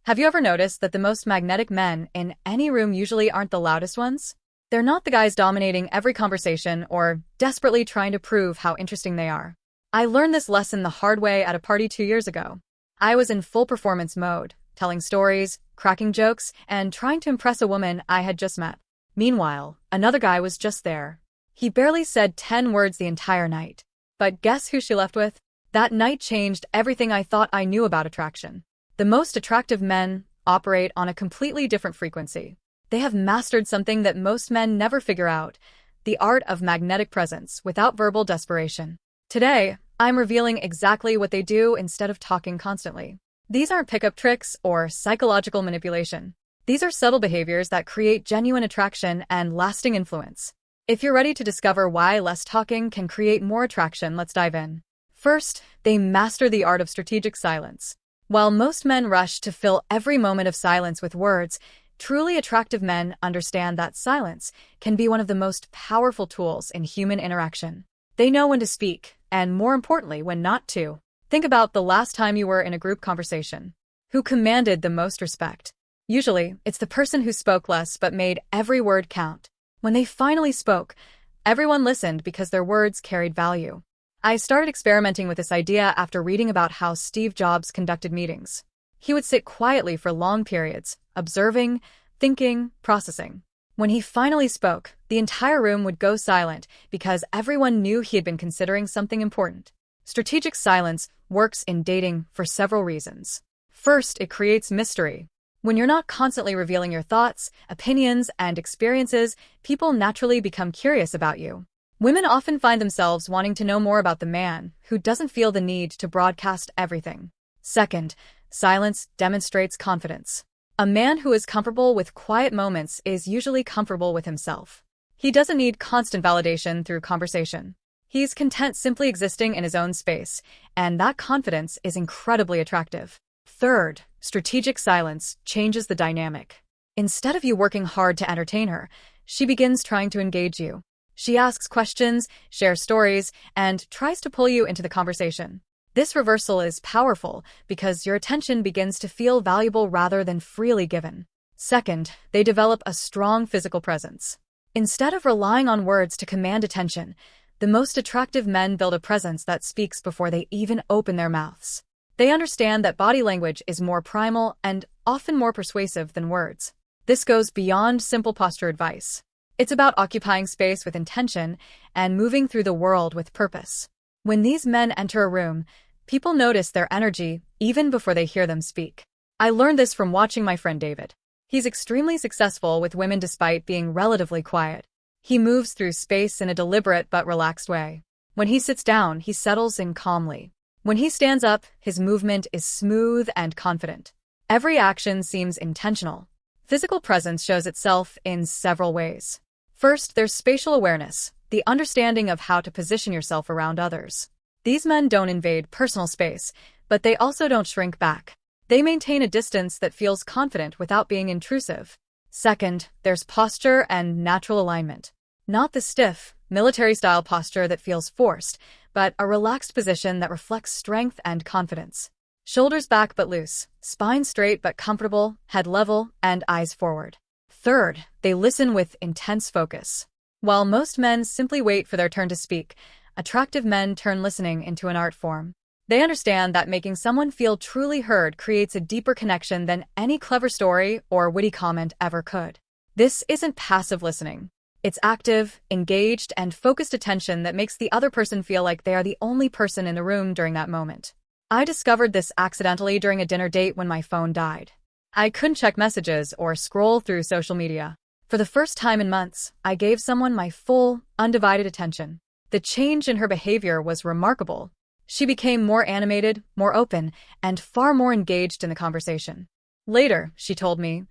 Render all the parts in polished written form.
Have you ever noticed that the most magnetic men in any room usually aren't the loudest ones? They're not the guys dominating every conversation or desperately trying to prove how interesting they are. I learned this lesson the hard way at a party 2 years ago. I was in full performance mode, telling stories, cracking jokes, and trying to impress a woman I had just met. Meanwhile, another guy was just there. He barely said 10 words the entire night. But guess who she left with? That night changed everything I thought I knew about attraction. The most attractive men operate on a completely different frequency. They have mastered something that most men never figure out, the art of magnetic presence without verbal desperation. Today, I'm revealing exactly what they do instead of talking constantly. These aren't pickup tricks or psychological manipulation. These are subtle behaviors that create genuine attraction and lasting influence. If you're ready to discover why less talking can create more attraction, let's dive in. First, they master the art of strategic silence. While most men rush to fill every moment of silence with words, truly attractive men understand that silence can be one of the most powerful tools in human interaction. They know when to speak, and more importantly, when not to. Think about the last time you were in a group conversation. Who commanded the most respect? Usually, it's the person who spoke less but made every word count. When they finally spoke, everyone listened because their words carried value. I started experimenting with this idea after reading about how Steve Jobs conducted meetings. He would sit quietly for long periods, observing, thinking, processing. When he finally spoke, the entire room would go silent because everyone knew he had been considering something important. Strategic silence works in dating for several reasons. First, it creates mystery. When you're not constantly revealing your thoughts, opinions, and experiences, people naturally become curious about you. Women often find themselves wanting to know more about the man who doesn't feel the need to broadcast everything. Second, silence demonstrates confidence. A man who is comfortable with quiet moments is usually comfortable with himself. He doesn't need constant validation through conversation. He's content simply existing in his own space, and that confidence is incredibly attractive. Third, strategic silence changes the dynamic. Instead of you working hard to entertain her, she begins trying to engage you. She asks questions, shares stories, and tries to pull you into the conversation. This reversal is powerful because your attention begins to feel valuable rather than freely given. Second, they develop a strong physical presence. Instead of relying on words to command attention, the most attractive men build a presence that speaks before they even open their mouths. They understand that body language is more primal and often more persuasive than words. This goes beyond simple posture advice. It's about occupying space with intention and moving through the world with purpose. When these men enter a room, people notice their energy even before they hear them speak. I learned this from watching my friend David. He's extremely successful with women despite being relatively quiet. He moves through space in a deliberate but relaxed way. When he sits down, he settles in calmly. When he stands up, his movement is smooth and confident. Every action seems intentional. Physical presence shows itself in several ways. First, there's spatial awareness, the understanding of how to position yourself around others. These men don't invade personal space, but they also don't shrink back. They maintain a distance that feels confident without being intrusive. Second, there's posture and natural alignment. Not the stiff, military-style posture that feels forced, but a relaxed position that reflects strength and confidence. Shoulders back but loose, spine straight but comfortable, head level, and eyes forward. Third, they listen with intense focus. While most men simply wait for their turn to speak, attractive men turn listening into an art form. They understand that making someone feel truly heard creates a deeper connection than any clever story or witty comment ever could. This isn't passive listening. It's active, engaged, and focused attention that makes the other person feel like they are the only person in the room during that moment. I discovered this accidentally during a dinner date when my phone died. I couldn't check messages or scroll through social media. For the first time in months, I gave someone my full, undivided attention. The change in her behavior was remarkable. She became more animated, more open, and far more engaged in the conversation. Later, she told me,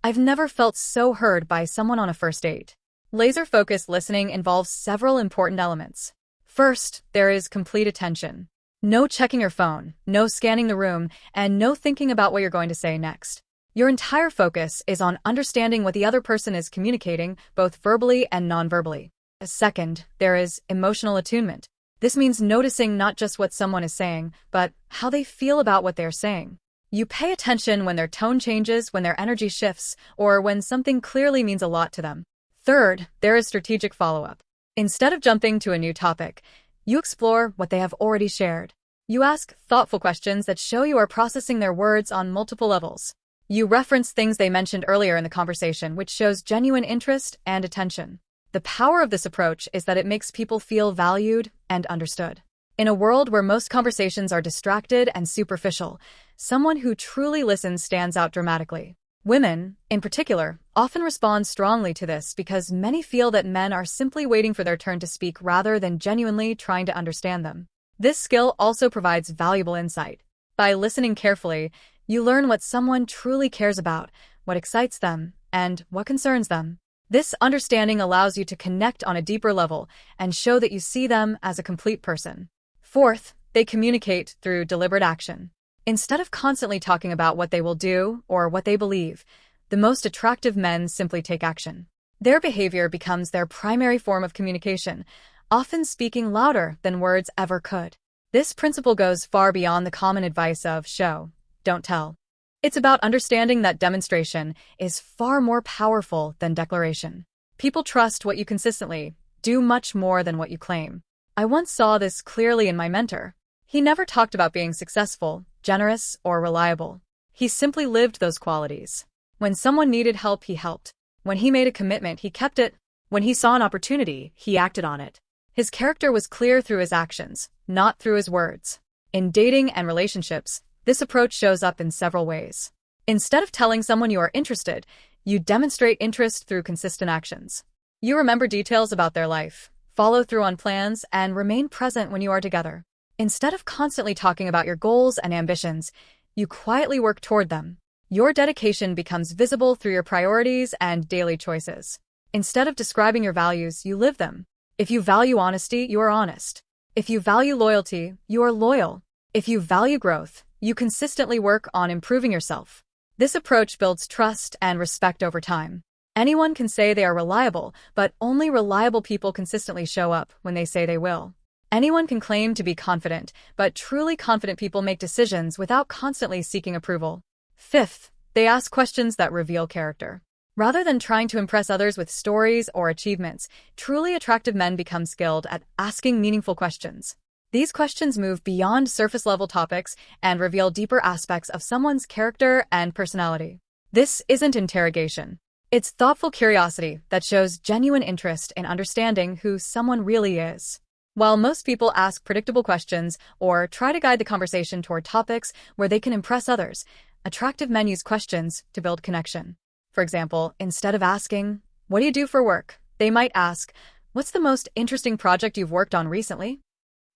"I've never felt so heard by someone on a first date." Laser-focused listening involves several important elements. First, there is complete attention. No checking your phone, no scanning the room, and no thinking about what you're going to say next. Your entire focus is on understanding what the other person is communicating, both verbally and non-verbally. Second, there is emotional attunement. This means noticing not just what someone is saying, but how they feel about what they're saying. You pay attention when their tone changes, when their energy shifts, or when something clearly means a lot to them. Third, there is strategic follow-up. Instead of jumping to a new topic, you explore what they have already shared. You ask thoughtful questions that show you are processing their words on multiple levels. You reference things they mentioned earlier in the conversation, which shows genuine interest and attention. The power of this approach is that it makes people feel valued and understood. In a world where most conversations are distracted and superficial, someone who truly listens stands out dramatically. Women, in particular, often respond strongly to this because many feel that men are simply waiting for their turn to speak rather than genuinely trying to understand them. This skill also provides valuable insight. By listening carefully, you learn what someone truly cares about, what excites them, and what concerns them. This understanding allows you to connect on a deeper level and show that you see them as a complete person. Fourth, they communicate through deliberate action. Instead of constantly talking about what they will do or what they believe, the most attractive men simply take action. Their behavior becomes their primary form of communication, often speaking louder than words ever could. This principle goes far beyond the common advice of show, don't tell. It's about understanding that demonstration is far more powerful than declaration. People trust what you consistently do much more than what you claim. I once saw this clearly in my mentor. He never talked about being successful, generous, or reliable. He simply lived those qualities. When someone needed help, he helped. When he made a commitment, he kept it. When he saw an opportunity, he acted on it. His character was clear through his actions, not through his words. In dating and relationships, this approach shows up in several ways. Instead of telling someone you are interested, you demonstrate interest through consistent actions. You remember details about their life, follow through on plans, and remain present when you are together. Instead of constantly talking about your goals and ambitions, you quietly work toward them. Your dedication becomes visible through your priorities and daily choices. Instead of describing your values, you live them. If you value honesty, you are honest. If you value loyalty, you are loyal. If you value growth, you consistently work on improving yourself. This approach builds trust and respect over time. Anyone can say they are reliable, but only reliable people consistently show up when they say they will. Anyone can claim to be confident, but truly confident people make decisions without constantly seeking approval. Fifth, they ask questions that reveal character. Rather than trying to impress others with stories or achievements, truly attractive men become skilled at asking meaningful questions. These questions move beyond surface-level topics and reveal deeper aspects of someone's character and personality. This isn't interrogation. It's thoughtful curiosity that shows genuine interest in understanding who someone really is. While most people ask predictable questions or try to guide the conversation toward topics where they can impress others, attractive men use questions to build connection. For example, instead of asking, "What do you do for work?" they might ask, "What's the most interesting project you've worked on recently?"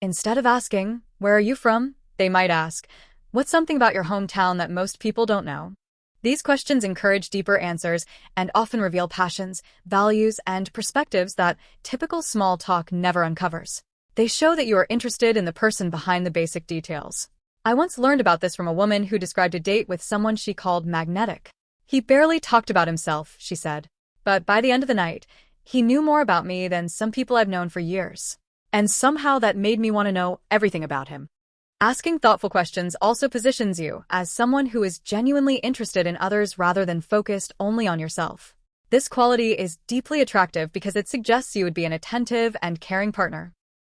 Instead of asking, "Where are you from?" they might ask, "What's something about your hometown that most people don't know?" These questions encourage deeper answers and often reveal passions, values, and perspectives that typical small talk never uncovers. They show that you are interested in the person behind the basic details. I once learned about this from a woman who described a date with someone she called magnetic. He barely talked about himself, she said, but by the end of the night, he knew more about me than some people I've known for years. And somehow that made me want to know everything about him. Asking thoughtful questions also positions you as someone who is genuinely interested in others rather than focused only on yourself. This quality is deeply attractive because it suggests you would be an attentive and caring partner.